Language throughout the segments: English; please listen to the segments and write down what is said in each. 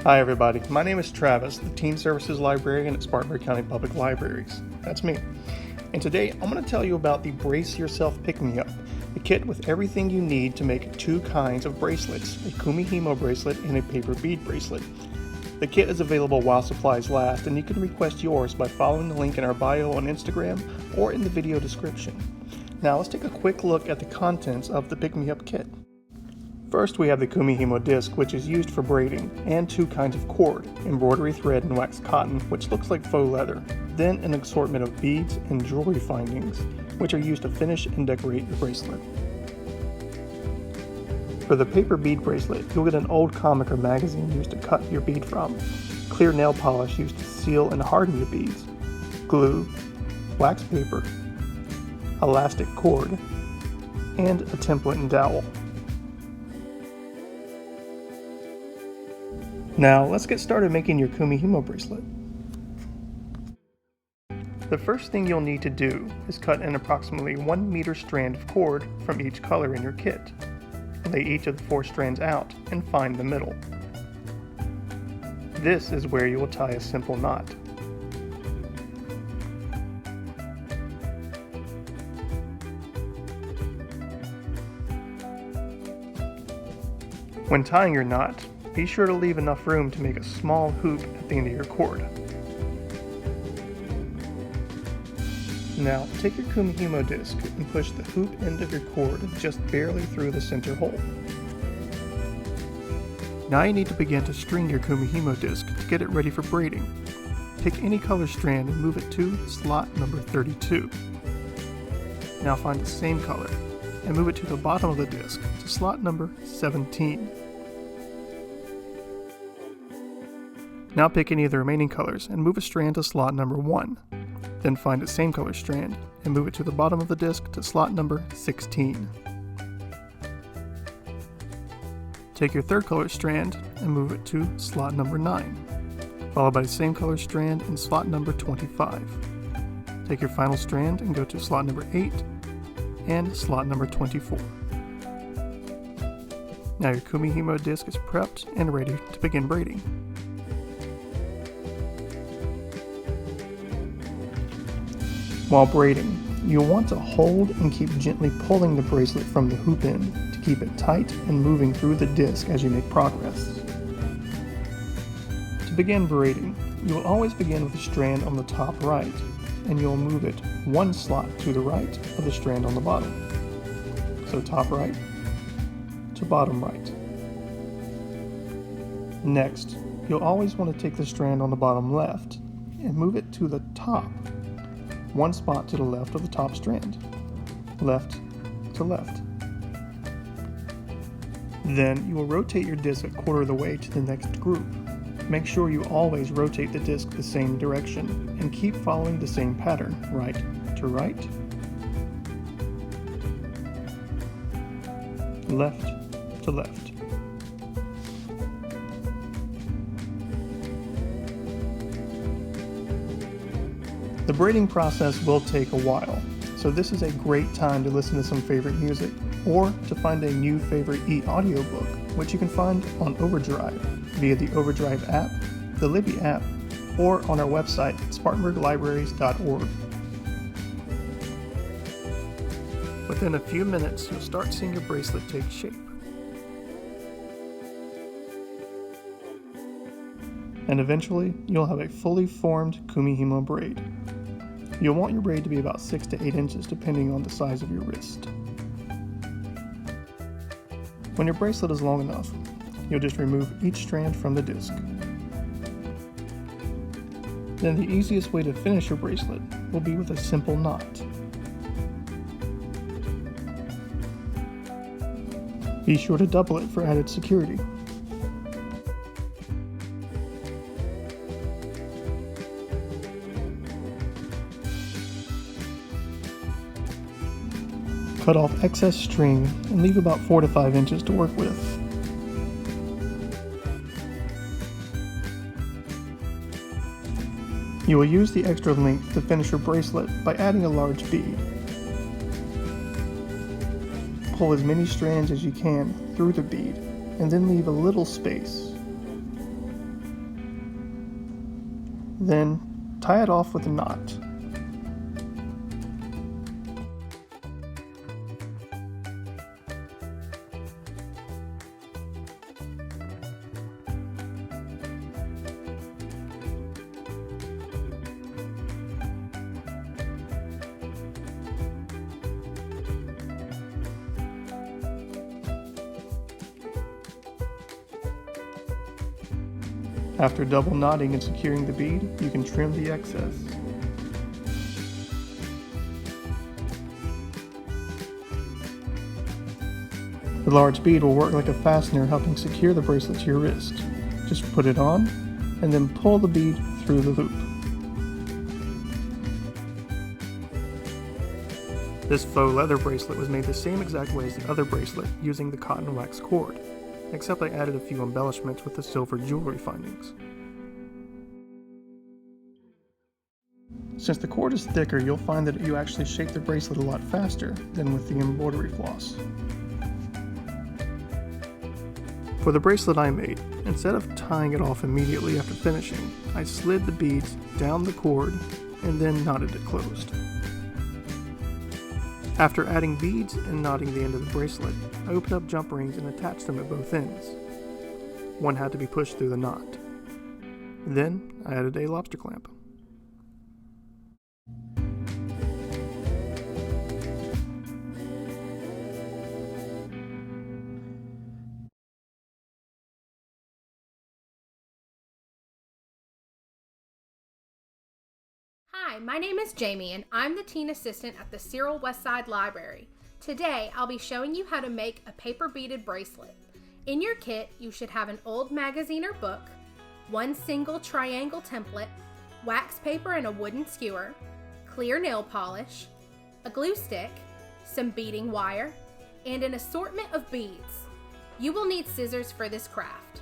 Hi everybody, my name is Travis, the Teen Services Librarian at Spartanburg County Public Libraries. That's me. And today I'm going to tell you about the Brace Yourself Pick-Me-Up, the kit with everything you need to make two kinds of bracelets, a kumihimo bracelet and a paper bead bracelet. The kit is available while supplies last, and you can request yours by following the link in our bio on Instagram or in the video description. Now let's take a quick look at the contents of the Pick-Me-Up kit. First, we have the kumihimo disc, which is used for braiding, and two kinds of cord, embroidery thread and wax cotton, which looks like faux leather. Then an assortment of beads and jewelry findings, which are used to finish and decorate your bracelet. For the paper bead bracelet, you'll get an old comic or magazine used to cut your bead from, clear nail polish used to seal and harden your beads, glue, wax paper, elastic cord, and a template and dowel. Now let's get started making your kumihimo bracelet. The first thing you'll need to do is cut an approximately 1 meter strand of cord from each color in your kit. Lay each of the 4 strands out and find the middle. This is where you will tie a simple knot. When tying your knot, be sure to leave enough room to make a small hoop at the end of your cord. Now, take your kumihimo disc and push the hoop end of your cord just barely through the center hole. Now you need to begin to string your kumihimo disc to get it ready for braiding. Pick any color strand and move it to slot number 32. Now find the same color and move it to the bottom of the disc to slot number 17. Now pick any of the remaining colors and move a strand to slot number 1. Then find the same color strand and move it to the bottom of the disc to slot number 16. Take your third color strand and move it to slot number 9, followed by the same color strand in slot number 25. Take your final strand and go to slot number 8 and slot number 24. Now your kumihimo disc is prepped and ready to begin braiding. While braiding, you'll want to hold and keep gently pulling the bracelet from the hoop end to keep it tight and moving through the disc as you make progress. To begin braiding, you will always begin with a strand on the top right, and you'll move it one slot to the right of the strand on the bottom. So top right to bottom right. Next, you'll always want to take the strand on the bottom left and move it to the top, one spot to the left of the top strand, left to left. Then you will rotate your disc a quarter of the way to the next group. Make sure you always rotate the disc the same direction and keep following the same pattern, right to right, left to left. The braiding process will take a while, so this is a great time to listen to some favorite music or to find a new favorite e-audiobook, which you can find on Overdrive via the Overdrive app, the Libby app, or on our website spartanburglibraries.org. Within a few minutes, you'll start seeing your bracelet take shape. And eventually, you'll have a fully formed kumihimo braid. You'll want your braid to be about 6 to 8 inches depending on the size of your wrist. When your bracelet is long enough, you'll just remove each strand from the disc. Then the easiest way to finish your bracelet will be with a simple knot. Be sure to double it for added security. Cut off excess string and leave about 4 to 5 inches to work with. You will use the extra length to finish your bracelet by adding a large bead. Pull as many strands as you can through the bead and then leave a little space. Then tie it off with a knot. After double knotting and securing the bead, you can trim the excess. The large bead will work like a fastener, helping secure the bracelet to your wrist. Just put it on, and then pull the bead through the loop. This faux leather bracelet was made the same exact way as the other bracelet, using the cotton wax cord, except I added a few embellishments with the silver jewelry findings. Since the cord is thicker, you'll find that you actually shape the bracelet a lot faster than with the embroidery floss. For the bracelet I made, instead of tying it off immediately after finishing, I slid the beads down the cord and then knotted it closed. After adding beads and knotting the end of the bracelet, I opened up jump rings and attached them at both ends. One had to be pushed through the knot. Then I added a lobster clamp. Hi, my name is Jamie and I'm the teen assistant at the Cyril Westside Library. Today, I'll be showing you how to make a paper beaded bracelet. In your kit, you should have an old magazine or book, one single triangle template, wax paper and a wooden skewer, clear nail polish, a glue stick, some beading wire, and an assortment of beads. You will need scissors for this craft.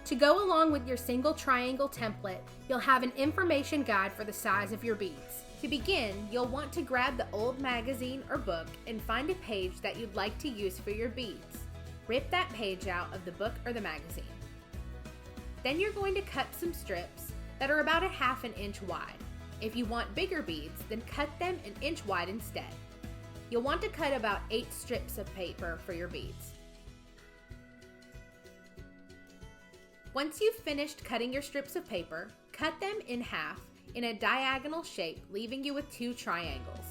To go along with your single triangle template, you'll have an information guide for the size of your beads. To begin, you'll want to grab the old magazine or book and find a page that you'd like to use for your beads. Rip that page out of the book or the magazine. Then you're going to cut some strips that are about 1/2 inch wide. If you want bigger beads, then cut them 1 inch wide instead. You'll want to cut about 8 strips of paper for your beads. Once you've finished cutting your strips of paper, cut them in half in a diagonal shape, leaving you with 2 triangles.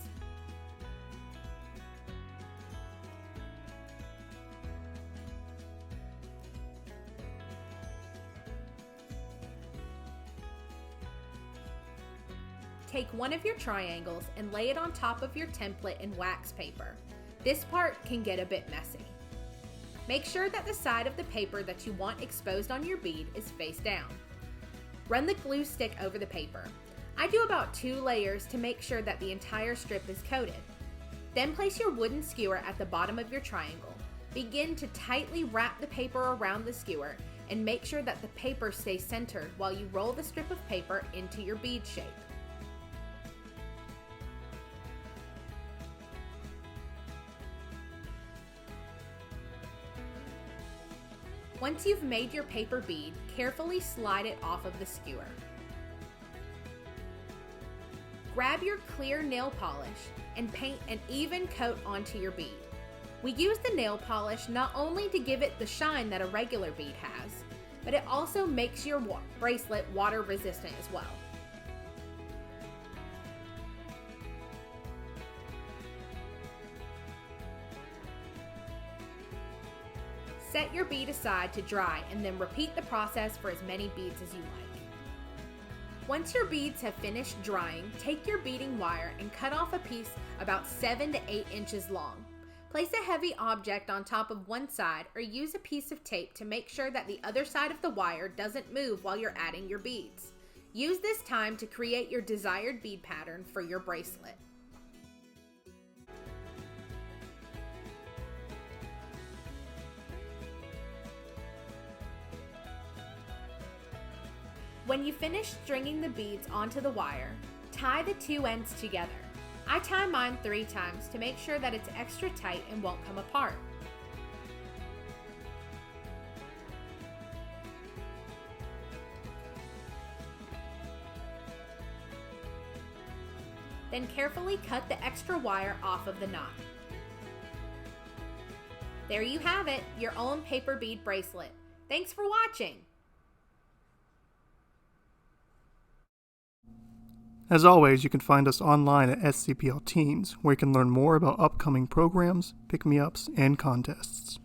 Take one of your triangles and lay it on top of your template in wax paper. This part can get a bit messy. Make sure that the side of the paper that you want exposed on your bead is face down. Run the glue stick over the paper. I do about 2 layers to make sure that the entire strip is coated. Then place your wooden skewer at the bottom of your triangle. Begin to tightly wrap the paper around the skewer and make sure that the paper stays centered while you roll the strip of paper into your bead shape. Once you've made your paper bead, carefully slide it off of the skewer. Grab your clear nail polish and paint an even coat onto your bead. We use the nail polish not only to give it the shine that a regular bead has, but it also makes your bracelet water resistant as well. Set your bead aside to dry and then repeat the process for as many beads as you like. Once your beads have finished drying, take your beading wire and cut off a piece about 7 to 8 inches long. Place a heavy object on top of one side or use a piece of tape to make sure that the other side of the wire doesn't move while you're adding your beads. Use this time to create your desired bead pattern for your bracelet. When you finish stringing the beads onto the wire, tie the 2 ends together. I tie mine 3 times to make sure that it's extra tight and won't come apart. Then carefully cut the extra wire off of the knot. There you have it, your own paper bead bracelet. Thanks for watching! As always, you can find us online at SCPL Teens, where you can learn more about upcoming programs, pick-me-ups, and contests.